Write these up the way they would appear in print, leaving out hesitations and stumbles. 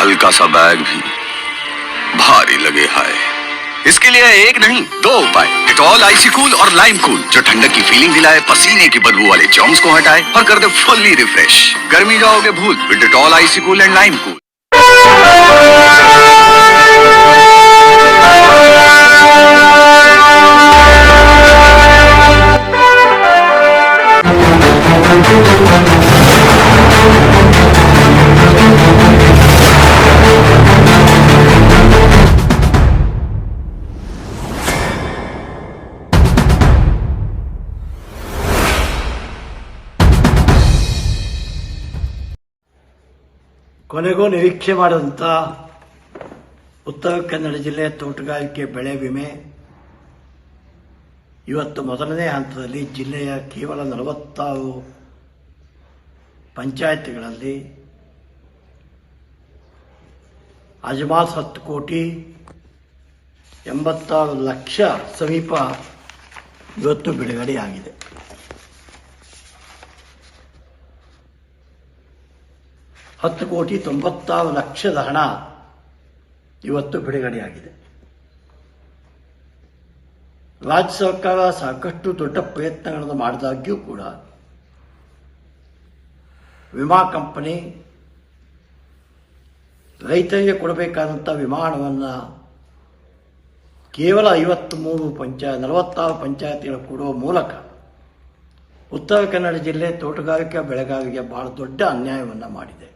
हल्का सा बैग भी भारी लगे हाय। इसके लिए एक नहीं 2 उपाय, डेटॉल आइसी कूल और लाइम कूल, जो ठंडक की फीलिंग दिलाए, पसीने की बदबू वाले जर्म्स को हटाए और कर दे फुल्ली रिफ्रेश। गर्मी जाओगे भूल with Dettol icy cool and lime cool. ಕೊನೆಗೂ ನಿರೀಕ್ಷೆ ಮಾಡಿದಂಥ ಉತ್ತರ ಕನ್ನಡ ಜಿಲ್ಲೆ ತೋಟಗಾರಿಕೆ ಬೆಳೆ ವಿಮೆ ಇವತ್ತು ಮೊದಲನೇ ಹಂತದಲ್ಲಿ ಜಿಲ್ಲೆಯ ಕೇವಲ 46 ಪಂಚಾಯತ್ಗಳಲ್ಲಿ ಅಜಮಾಸ್ 10 ಕೋಟಿ 86 ಲಕ್ಷ ಸಮೀಪ ಇವತ್ತು ಬಿಡುಗಡೆಯಾಗಿದೆ. $10 ಕೋಟಿ 96 ಲಕ್ಷದ ಹಣ ಇವತ್ತು ಬಿಡುಗಡೆಯಾಗಿದೆ. ರಾಜ್ಯ ಸರ್ಕಾರ ಸಾಕಷ್ಟು ದೊಡ್ಡ ಪ್ರಯತ್ನಗಳನ್ನು ಮಾಡಿದಾಗ್ಯೂ ಕೂಡ ವಿಮಾ ಕಂಪನಿ ರೈತರಿಗೆ ಕೊಡಬೇಕಾದಂಥ ವಿಮಾ ಹಣವನ್ನು ಕೇವಲ 46 ಪಂಚಾಯತಿಗಳು ಕೊಡುವ ಮೂಲಕ ಉತ್ತರ ಕನ್ನಡ ಜಿಲ್ಲೆ ತೋಟಗಾರಿಕಾ ಬೆಳೆಗಾರರಿಗೆ ಬಹಳ ದೊಡ್ಡ ಅನ್ಯಾಯವನ್ನು ಮಾಡಿದೆ.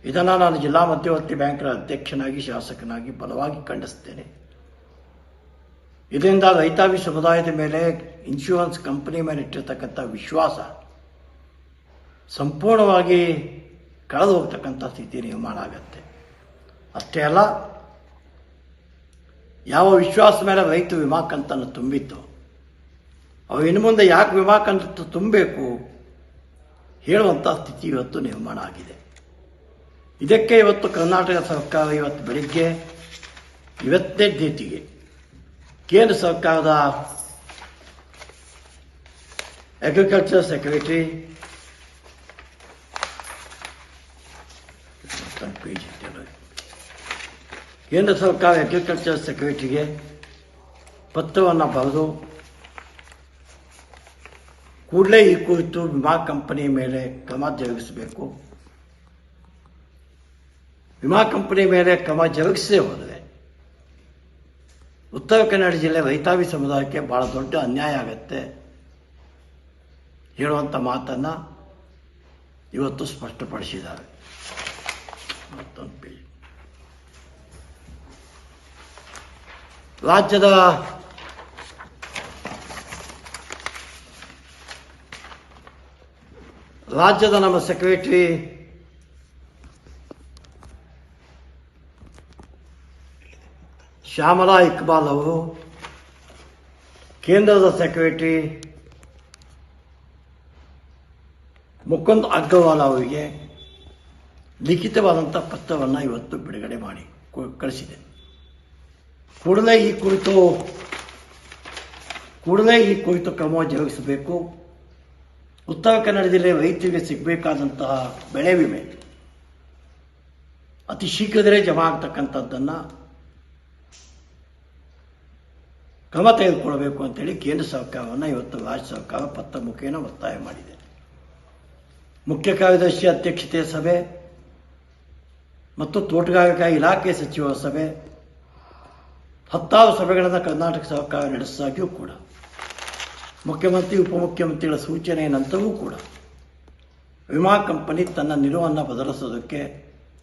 ಇದನ್ನು ನಾನು ಜಿಲ್ಲಾ ಮಧ್ಯವರ್ತಿ ಬ್ಯಾಂಕ್ನ ಅಧ್ಯಕ್ಷನಾಗಿ ಶಾಸಕನಾಗಿ ಬಲವಾಗಿ ಖಂಡಿಸ್ತೇನೆ. ಇದರಿಂದ ರೈತಾಪಿ ಸಮುದಾಯದ ಮೇಲೆ ಇನ್ಶೂರೆನ್ಸ್ ಕಂಪನಿ ಮೇಲೆ ಇಟ್ಟಿರ್ತಕ್ಕಂಥ ವಿಶ್ವಾಸ ಸಂಪೂರ್ಣವಾಗಿ ಕಳೆದು ಹೋಗ್ತಕ್ಕಂಥ ಸ್ಥಿತಿ ನಿರ್ಮಾಣ ಆಗತ್ತೆ. ಅಷ್ಟೇ ಅಲ್ಲ, ಯಾವ ವಿಶ್ವಾಸ ಮೇಲೆ ರೈತ ವಿಮಾ ಕಂತನ್ನು ತುಂಬಿತ್ತು, ಅವು ಇನ್ನು ಮುಂದೆ ಯಾಕೆ ವಿಮಾ ಕಂತು ತುಂಬಬೇಕು ಹೇಳುವಂಥ ಸ್ಥಿತಿ ಇವತ್ತು ನಿರ್ಮಾಣ ಆಗಿದೆ. ಇದಕ್ಕೆ ಇವತ್ತು ಕರ್ನಾಟಕ ಸರ್ಕಾರ ಇವತ್ತು ಬೆಳಿಗ್ಗೆ 20ನೇ ಡೇಟಿಗೆ ಕೇಂದ್ರ ಸರ್ಕಾರದ ಅಗ್ರಿಕಲ್ಚರ್ ಸೆಕ್ರೆಟರಿ ಕೇಂದ್ರ ಸರ್ಕಾರ ಅಗ್ರಿಕಲ್ಚರ್ ಸೆಕ್ರೆಟರಿಗೆ ಪತ್ರವನ್ನು ಬರೆದು ಕೂಡಲೇ ಈ ಕುರಿತು ವಿಮಾ ಕಂಪನಿ ಮೇಲೆ ಕ್ರಮ ಜರುಗಿಸಬೇಕು. ವಿಮಾ ಕಂಪನಿ ಮೇಲೆ ಕ್ರಮ ಜರುಗಿಸದೇ ಹೋದರೆ ಉತ್ತರ ಕನ್ನಡ ಜಿಲ್ಲೆ ರೈತಾಪಿ ಸಮುದಾಯಕ್ಕೆ ಬಹಳ ದೊಡ್ಡ ಅನ್ಯಾಯ ಆಗತ್ತೆ ಹೇಳುವಂಥ ಮಾತನ್ನು ಇವತ್ತು ಸ್ಪಷ್ಟಪಡಿಸಿದ್ದಾರೆ. ಮತ್ತೊಂದು ಪೇಜ್. ರಾಜ್ಯದ ನಮ್ಮ ಸೆಕ್ರೆಟರಿ ಶ್ಯಾಮಲಾ ಇಕ್ಬಾಲ್ ಅವರು ಕೇಂದ್ರದ ಸೆಕ್ರೆಟರಿ ಮುಕುಂದ್ ಅಗ್ರವಾಲ್ ಅವರಿಗೆ ಲಿಖಿತವಾದಂಥ ಪತ್ರವನ್ನು ಇವತ್ತು ಬಿಡುಗಡೆ ಮಾಡಿ ಕಳಿಸಿದೆ. ಕೂಡಲೇ ಈ ಕುರಿತು ಕ್ರಮ ಜರುಗಿಸಬೇಕು. ಉತ್ತರ ಕನ್ನಡ ಜಿಲ್ಲೆ ರೈತರಿಗೆ ಸಿಗಬೇಕಾದಂತಹ ಬೆಳೆ ವಿಮೆ ಅತಿ ಶೀಘ್ರದಲ್ಲೇ ಜಮಾ ಆಗ್ತಕ್ಕಂಥದ್ದನ್ನು ಕ್ರಮ ತೆಗೆದುಕೊಳ್ಳಬೇಕು ಅಂತೇಳಿ ಕೇಂದ್ರ ಸರ್ಕಾರವನ್ನು ಇವತ್ತು ರಾಜ್ಯ ಸರ್ಕಾರ ಪತ್ರ ಮುಖೇನ ಒತ್ತಾಯ ಮಾಡಿದೆ. ಮುಖ್ಯ ಕಾರ್ಯದರ್ಶಿ ಅಧ್ಯಕ್ಷತೆಯ ಸಭೆ ಮತ್ತು ತೋಟಗಾರಿಕಾ ಇಲಾಖೆ ಸಚಿವರ ಸಭೆ 10 ಸಭೆಗಳನ್ನು ಕರ್ನಾಟಕ ಸರ್ಕಾರ ನಡೆಸಿದಾಗ್ಯೂ ಕೂಡ ಮುಖ್ಯಮಂತ್ರಿ ಉಪಮುಖ್ಯಮಂತ್ರಿಗಳ ಸೂಚನೆಯ ನಂತರವೂ ಕೂಡ ವಿಮಾ ಕಂಪನಿ ತನ್ನ ನಿಲುವನ್ನು ಬದಲಿಸೋದಕ್ಕೆ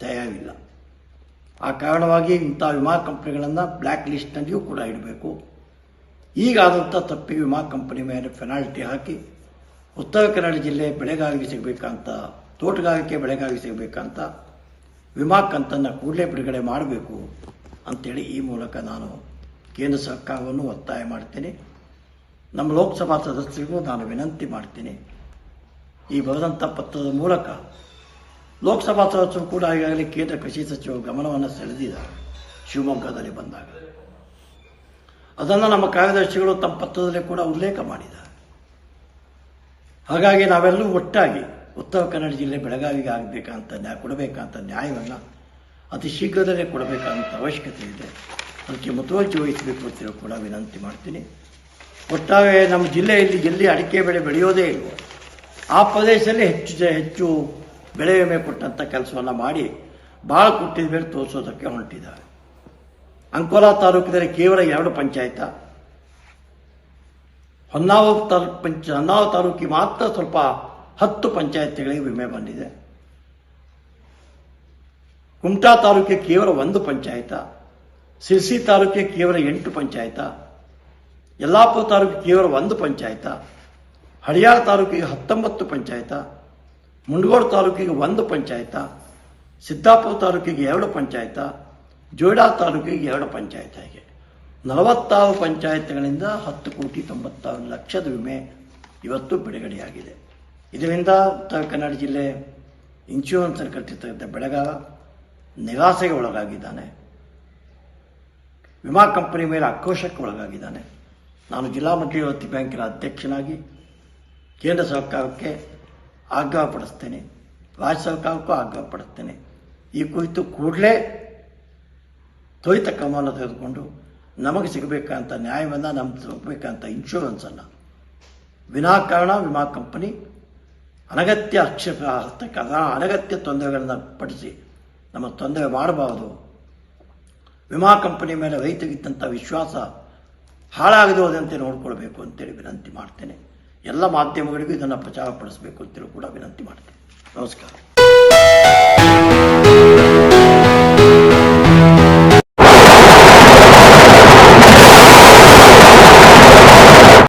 ತಯಾರಿಲ್ಲ. ಆ ಕಾರಣವಾಗಿ ಇಂಥ ವಿಮಾ ಕಂಪನಿಗಳನ್ನು ಬ್ಲ್ಯಾಕ್ ಲಿಸ್ಟ್ನಲ್ಲಿಯೂ ಕೂಡ ಇಡಬೇಕು. ಈಗಾದಂಥ ತಪ್ಪಿಗೆ ವಿಮಾ ಕಂಪನಿ ಮೇಲೆ ಪೆನಾಲ್ಟಿ ಹಾಕಿ ಉತ್ತರ ಕನ್ನಡ ಜಿಲ್ಲೆ ಬೆಳೆಗಾರರಿಗೆ ಸಿಗಬೇಕಂತ, ತೋಟಗಾರಿಕೆ ಬೆಳೆಗಾರರಿಗೆ ಸಿಗಬೇಕಂತ ವಿಮಾ ಕಂತನ್ನು ಕೂಡಲೇ ಬಿಡುಗಡೆ ಮಾಡಬೇಕು ಅಂತೇಳಿ ಈ ಮೂಲಕ ನಾನು ಕೇಂದ್ರ ಸರ್ಕಾರವನ್ನು ಒತ್ತಾಯ ಮಾಡ್ತೀನಿ. ನಮ್ಮ ಲೋಕಸಭಾ ಸದಸ್ಯರಿಗೂ ನಾನು ವಿನಂತಿ ಮಾಡ್ತೀನಿ. ಈ ಬರೆದಂಥ ಪತ್ರದ ಮೂಲಕ ಲೋಕಸಭಾ ಸದಸ್ಯರು ಕೂಡ ಈಗಾಗಲೇ ಕೇಂದ್ರ ಕೃಷಿ ಸಚಿವರು ಗಮನವನ್ನು ಸೆಳೆದಿದ್ದಾರೆ. ಶಿವಮೊಗ್ಗದಲ್ಲಿ ಬಂದಾಗ ಅದನ್ನು ನಮ್ಮ ಕಾರ್ಯದರ್ಶಿಗಳು ತಮ್ಮ ಪತ್ರದಲ್ಲಿ ಕೂಡ ಉಲ್ಲೇಖ ಮಾಡಿದ್ದಾರೆ. ಹಾಗಾಗಿ ನಾವೆಲ್ಲರೂ ಒಟ್ಟಾಗಿ ಉತ್ತರ ಕನ್ನಡ ಜಿಲ್ಲೆ ಬೆಳಗಾವಿಗೆ ಕೊಡಬೇಕಂತ ನ್ಯಾಯವನ್ನು ಅತಿ ಶೀಘ್ರದಲ್ಲೇ ಕೊಡಬೇಕಂತ ಅವಶ್ಯಕತೆ ಇದೆ. ಅದಕ್ಕೆ ಮುತುವರ್ಜಿ ವಹಿಸಬೇಕು ಅಂತ ಕೂಡ ವಿನಂತಿ ಮಾಡ್ತೀನಿ. ಒಟ್ಟಾರೆ ನಮ್ಮ ಜಿಲ್ಲೆಯಲ್ಲಿ ಎಲ್ಲಿ ಅಡಿಕೆ ಬೆಳೆ ಬೆಳೆಯೋದೇ ಇಲ್ವೋ ಆ ಪ್ರದೇಶದಲ್ಲಿ ಹೆಚ್ಚು ಬೆಳೆ ವಿಮೆ ಕೊಟ್ಟಂಥ ಕೆಲಸವನ್ನು ಮಾಡಿ ಭಾಳ ಕೊಟ್ಟಿದ ಮೇಲೆ ತೋರಿಸೋದಕ್ಕೆ ಹೊರಟಿದ್ದಾರೆ. ಅಂಕೋಲಾ ತಾಲೂಕಿನಲ್ಲಿ ಕೇವಲ 2 ಪಂಚಾಯತ, ಹೊನ್ನಾವರ ತಾಲೂಕಿಗೆ ಮಾತ್ರ ಸ್ವಲ್ಪ 10 ಪಂಚಾಯತ್ಗಳಿಗೆ ವಿಮೆ ಬಂದಿದೆ. ಕುಮಟಾ ತಾಲೂಕಿಗೆ ಕೇವಲ 1 ಪಂಚಾಯತ, ಸಿರ್ಸಿ ತಾಲೂಕಿಗೆ ಕೇವಲ 8 ಪಂಚಾಯತ, ಯಲ್ಲಾಪುರ ತಾಲೂಕಿಗೆ ಕೇವಲ 1 ಪಂಚಾಯತ, ಹಳಿಯಾಳ ತಾಲೂಕಿಗೆ 19 ಪಂಚಾಯತ, ಮುಂಡಗೋಡು ತಾಲೂಕಿಗೆ 1 ಪಂಚಾಯತ, ಸಿದ್ದಾಪುರ ತಾಲೂಕಿಗೆ 2 ಪಂಚಾಯತ, ಜೋಯಿಡಾ ತಾಲೂಕಿಗೆ 2 ಪಂಚಾಯತ. ಹೀಗೆ 46 ಪಂಚಾಯತ್ಗಳಿಂದ 10,90,00,000 ವಿಮೆ ಇವತ್ತು ಬಿಡುಗಡೆಯಾಗಿದೆ. ಇದರಿಂದ ಉತ್ತರ ಕನ್ನಡ ಜಿಲ್ಲೆ ಇನ್ಶೂರೆನ್ಸ್ ಕಟ್ಟಿರ್ತಕ್ಕಂಥ ಬೆಳಗಾವ ನಿರಾಸೆಗೆ ಒಳಗಾಗಿದ್ದಾನೆ. ವಿಮಾ ಕಂಪನಿ ಮೇಲೆ ಆಕ್ರೋಶಕ್ಕೆ ಒಳಗಾಗಿದ್ದಾನೆ. ನಾನು ಜಿಲ್ಲಾ ಮಧ್ಯವರ್ತಿ ಬ್ಯಾಂಕಿನ ಅಧ್ಯಕ್ಷನಾಗಿ ಕೇಂದ್ರ ಸರ್ಕಾರಕ್ಕೆ ಆಗ್ರಹಪಡಿಸ್ತೇನೆ, ರಾಜ್ಯ ಸರ್ಕಾರಕ್ಕೂ ಆಗ್ರಹಪಡಿಸ್ತೇನೆ. ಈ ಕುರಿತು ಕೂಡಲೇ ತ್ವರಿತ ಕ್ರಮವನ್ನು ತೆಗೆದುಕೊಂಡು ನಮಗೆ ಸಿಗಬೇಕಂತ ನ್ಯಾಯವನ್ನು, ನಮಗೆ ಸಿಗಬೇಕಂತ ಇನ್ಶೂರೆನ್ಸನ್ನು ವಿನಾಕಾರಣ ವಿಮಾ ಕಂಪನಿ ಅನಗತ್ಯ ಅನಗತ್ಯ ತೊಂದರೆಗಳನ್ನು ಪಡಿಸಿ ನಮ್ಮ ತೊಂದರೆ ಮಾಡಬಾರದು. ವಿಮಾ ಕಂಪನಿ ಮೇಲೆ ರೈತರಿದ್ದಂಥ ವಿಶ್ವಾಸ ಹಾಳಾಗದಂತೆ ನೋಡಿಕೊಳ್ಬೇಕು ಅಂತೇಳಿ ವಿನಂತಿ ಮಾಡ್ತೇನೆ. ಎಲ್ಲ ಮಾಧ್ಯಮಗಳಿಗೂ ಇದನ್ನು ಪ್ರಚಾರಪಡಿಸಬೇಕು ಅಂತೇಳಿ ಕೂಡ ವಿನಂತಿ ಮಾಡ್ತೇನೆ. ನಮಸ್ಕಾರ.